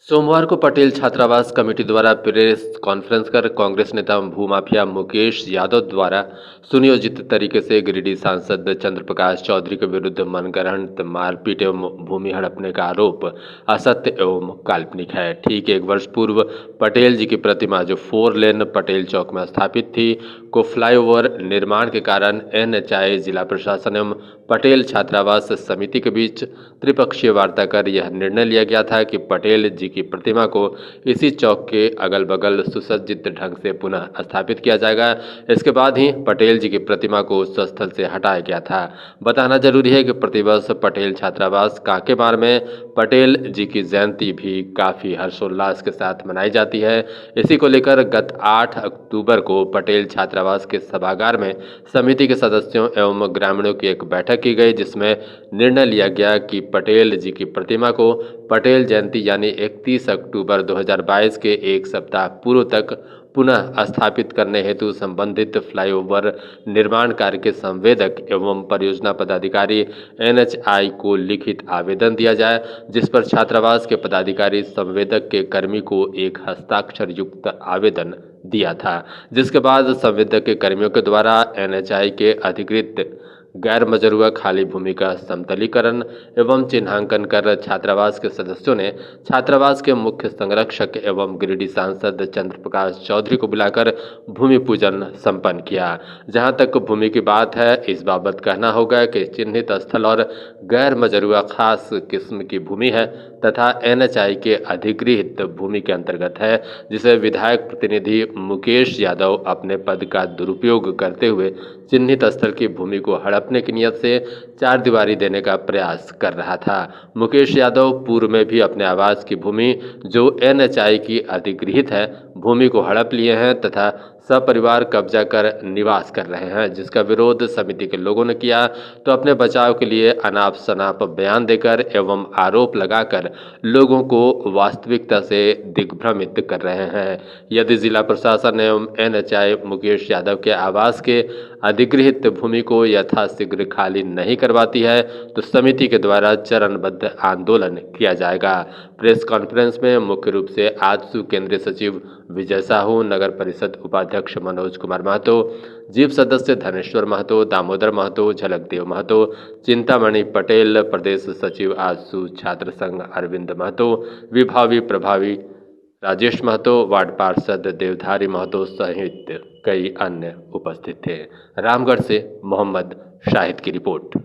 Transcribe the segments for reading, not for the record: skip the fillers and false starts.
सोमवार को पटेल छात्रावास कमेटी द्वारा प्रेस कॉन्फ्रेंस कर कांग्रेस नेता भूमाफिया मुकेश यादव द्वारा सुनियोजित तरीके से गिरिडीह सांसद चंद्र प्रकाश चौधरी के विरुद्ध मनगढ़ंत मारपीट एवं भूमि हड़पने का आरोप असत्य एवं काल्पनिक है। ठीक एक वर्ष पूर्व पटेल जी की प्रतिमा जो 4 लेन पटेल चौक में स्थापित थी को फ्लाईओवर निर्माण के कारण NHI जिला प्रशासन एवं पटेल छात्रावास समिति के बीच त्रिपक्षीय वार्ता कर यह निर्णय लिया गया था कि पटेल जी की प्रतिमा को इसी चौक के अगल बगल सुसज्जित ढंग से पुनः स्थापित किया जाएगा। इसके बाद ही पटेल जी की प्रतिमा को उस स्थल से हटाया गया था। बताना जरूरी है कि प्रतिवर्ष पटेल छात्रावास कांकेमार में पटेल जी की जयंती भी काफी हर्षोल्लास के साथ मनाई जाती है। इसी को लेकर गत 8 अक्टूबर को पटेल छात्रावास के सभागार में समिति के सदस्यों एवं ग्रामीणों की एक बैठक की गई, जिसमें निर्णय लिया गया कि पटेल जी की प्रतिमा को पटेल जयंती यानी 31 अक्टूबर 2022 के एक सप्ताह पूर्व तक पुनः स्थापित करने हेतु संबंधित फ्लाईओवर निर्माण कार्य के संवेदक एवं परियोजना पदाधिकारी NHI को लिखित आवेदन दिया जाए, जिस पर छात्रावास के पदाधिकारी संवेदक के कर्मी को एक हस्ताक्षर युक्त आवेदन दिया था, जिसके बाद संवेदक के कर्मियों के द्वारा NHI के अधिकृत गैर मजरूआ खाली भूमि का समतलीकरण एवं चिन्हांकन कर छात्रावास के सदस्यों ने छात्रावास के मुख्य संरक्षक एवं गिरिडीह सांसद चंद्र प्रकाश चौधरी को बुलाकर भूमि पूजन संपन्न किया। जहां तक भूमि की बात है, इस बाबत कहना होगा कि चिन्हित स्थल और गैर मजरूआ खास किस्म की भूमि है तथा NHI के अधिगृहित भूमि के अंतर्गत है, जिसे विधायक प्रतिनिधि मुकेश यादव अपने पद का दुरुपयोग करते हुए चिन्हित स्थल की भूमि को हड़पने की नियत से 4 दीवारी देने का प्रयास कर रहा था। मुकेश यादव पूर्व में भी अपने आवास की भूमि जो NHI की अधिगृहित है भूमि को हड़प लिए हैं तथा सपरिवार कब्जा कर निवास कर रहे हैं, जिसका विरोध समिति के लोगों ने किया तो अपने बचाव के लिए अनाप शनाप बयान देकर एवं आरोप लगाकर लोगों को वास्तविकता से दिग्भ्रमित कर रहे हैं। यदि जिला प्रशासन एवं NHI मुकेश यादव के आवास के अधिगृहित भूमि को यथाशीघ्र खाली नहीं करवाती है तो समिति के द्वारा चरणबद्ध आंदोलन किया जाएगा। प्रेस कॉन्फ्रेंस में मुख्य रूप से आजसू केंद्रीय सचिव विजय साहू, नगर परिषद उपाध्यक्ष मनोज कुमार महतो, जीप सदस्य धनेश्वर महतो, दामोदर महतो, झलकदेव महतो, चिंतामणि पटेल, प्रदेश सचिव आजसू छात्र संघ अरविंद महतो, विभावी प्रभावी राजेश महतो, वार्ड पार्षद देवधारी महतो सहित कई अन्य उपस्थित थे। रामगढ़ से मोहम्मद शाहिद की रिपोर्ट।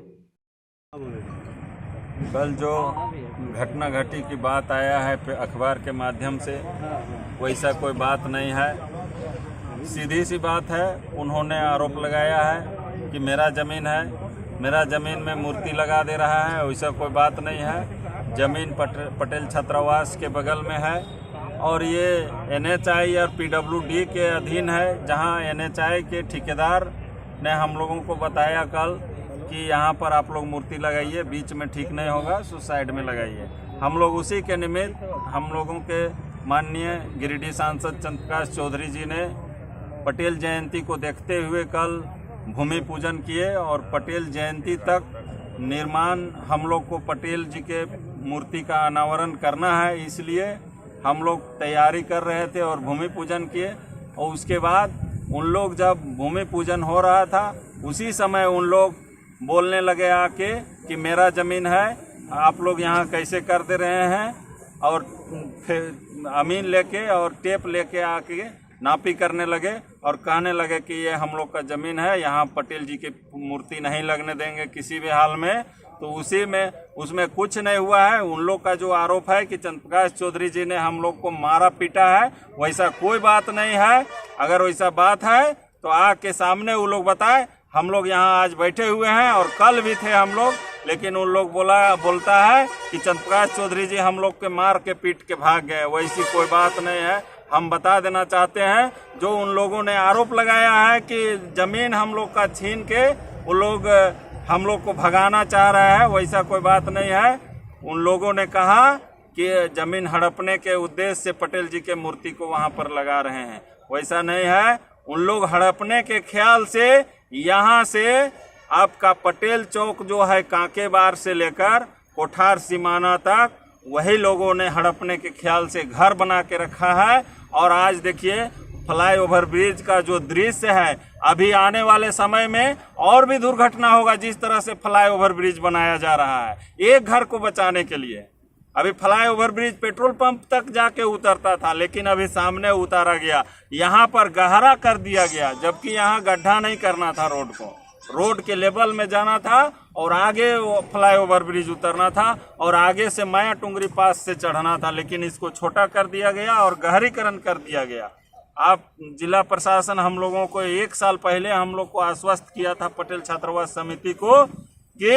कल जो घटना घटी की बात आया है अखबार के माध्यम से, वैसा कोई बात नहीं है। सीधी सी बात है, उन्होंने आरोप लगाया है कि मेरा ज़मीन है, मेरा ज़मीन में मूर्ति लगा दे रहा है। वैसा कोई बात नहीं है। ज़मीन पटेल छात्रावास के बगल में है और ये NHI और PWD के अधीन है, जहां NHI के ठेकेदार ने हम लोगों को बताया कल कि यहाँ पर आप लोग मूर्ति लगाइए, बीच में ठीक नहीं होगा, सो साइड में लगाइए। हम लोग उसी के निमित्त हम लोगों के माननीय गिरिडीह सांसद चंद्र प्रकाश चौधरी जी ने पटेल जयंती को देखते हुए कल भूमि पूजन किए और पटेल जयंती तक निर्माण हम लोग को पटेल जी के मूर्ति का अनावरण करना है, इसलिए हम लोग तैयारी कर रहे थे और भूमि पूजन किए। और उसके बाद उन लोग जब भूमि पूजन हो रहा था उसी समय उन लोग बोलने लगे आके कि मेरा ज़मीन है, आप लोग यहाँ कैसे कर दे रहे हैं, और फिर अमीन लेके और टेप लेके आके नापी करने लगे और कहने लगे कि ये हम लोग का ज़मीन है, यहाँ पटेल जी की मूर्ति नहीं लगने देंगे किसी भी हाल में। तो उसी में उसमें कुछ नहीं हुआ है। उन लोग का जो आरोप है कि चंद्र प्रकाश चौधरी जी ने हम लोग को मारा पीटा है, वैसा कोई बात नहीं है। अगर वैसा बात है तो आके सामने वो लोग बताए। हम लोग यहाँ आज बैठे हुए हैं और कल भी थे हम लोग, लेकिन उन लोग बोलता है कि चंद्र प्रकाश चौधरी जी हम लोग के मार के पीट के भाग गए। वैसी कोई बात नहीं है। हम बता देना चाहते हैं, जो उन लोगों ने आरोप लगाया है कि ज़मीन हम लोग का छीन के वो लोग हम लोग को भगाना चाह रहा है, वैसा कोई बात नहीं है। उन लोगों ने कहा कि ज़मीन हड़पने के उद्देश्य से पटेल जी के मूर्ति को वहाँ पर लगा रहे हैं, वैसा नहीं है। उन लोग हड़पने के ख्याल से यहाँ से आपका पटेल चौक जो है कांकेबार से लेकर कोठार सीमाना तक वही लोगों ने हड़पने के ख्याल से घर बना के रखा है। और आज देखिए फ्लाईओवर ब्रिज का जो दृश्य है, अभी आने वाले समय में और भी दुर्घटना होगा जिस तरह से फ्लाईओवर ब्रिज बनाया जा रहा है एक घर को बचाने के लिए। अभी फ्लाईओवर ब्रिज पेट्रोल पंप तक जाके उतरता था, लेकिन अभी सामने उतारा गया, यहाँ पर गहरा कर दिया गया, जबकि यहाँ गड्ढा नहीं करना था, रोड को रोड के लेवल में जाना था और आगे फ्लाईओवर ब्रिज उतरना था और आगे से माया टुंगरी पास से चढ़ना था, लेकिन इसको छोटा कर दिया गया और गहरीकरण कर दिया गया। आप जिला प्रशासन हम लोगों को 1 साल पहले हम लोग को आश्वस्त किया था पटेल छात्रावास समिति को कि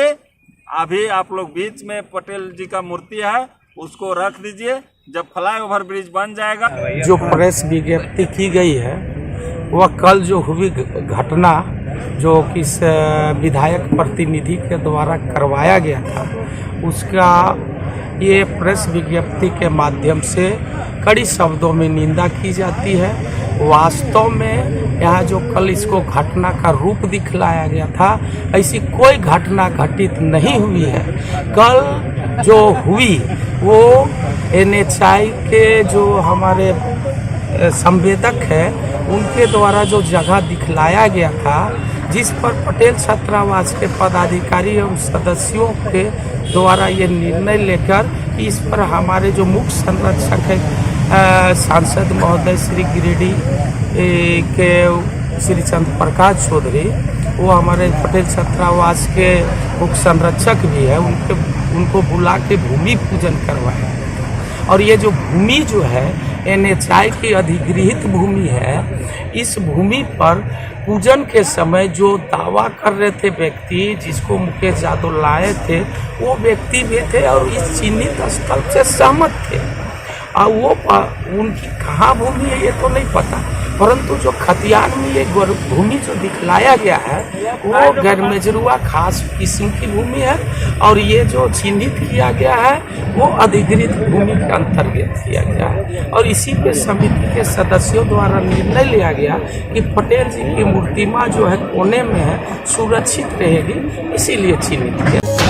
अभी आप लोग बीच में पटेल जी का मूर्ति है उसको रख दीजिए, जब फ्लाईओवर ब्रिज बन जाएगा। जो प्रेस विज्ञप्ति की गई है वह कल जो हुई घटना जो किस विधायक प्रतिनिधि के द्वारा करवाया गया था, उसका ये प्रेस विज्ञप्ति के माध्यम से कड़ी शब्दों में निंदा की जाती है। वास्तव में यहाँ जो कल इसको घटना का रूप दिखलाया गया था, ऐसी कोई घटना घटित नहीं हुई है। कल जो हुई वो NHI के जो हमारे संवेदक है उनके द्वारा जो जगह दिखलाया गया था, जिस पर पटेल छात्रावास के पदाधिकारी एवं सदस्यों के द्वारा ये निर्णय लेकर कि इस पर हमारे जो मुख्य संरक्षक है सांसद महोदय श्री गिरिडीह के श्री चंद्र प्रकाश चौधरी, वो हमारे पटेल छात्रावास के मुख्य संरक्षक भी है, उनको बुला के भूमि पूजन करवाया। और ये जो भूमि जो है NHI की अधिगृहित भूमि है, इस भूमि पर पूजन के समय जो दावा कर रहे थे व्यक्ति, जिसको मुकेश यादव लाए थे, वो व्यक्ति भी थे और इस चिन्हित स्थल से सहमत थे। और वो उनकी कहाँ भूमि है ये तो नहीं पता, परंतु जो खतियान में ये भूमि जो दिखलाया गया है वो गैरमेजरुआ खास किस्म की भूमि है और ये जो चिन्हित किया गया है वो अधिगृहित भूमि के अंतर्गत किया गया है। और इसी पे समिति के सदस्यों द्वारा निर्णय लिया गया कि पटेल जी की मूर्तिमा जो है कोने में है, सुरक्षित रहेगी, इसीलिए चिन्हित किया।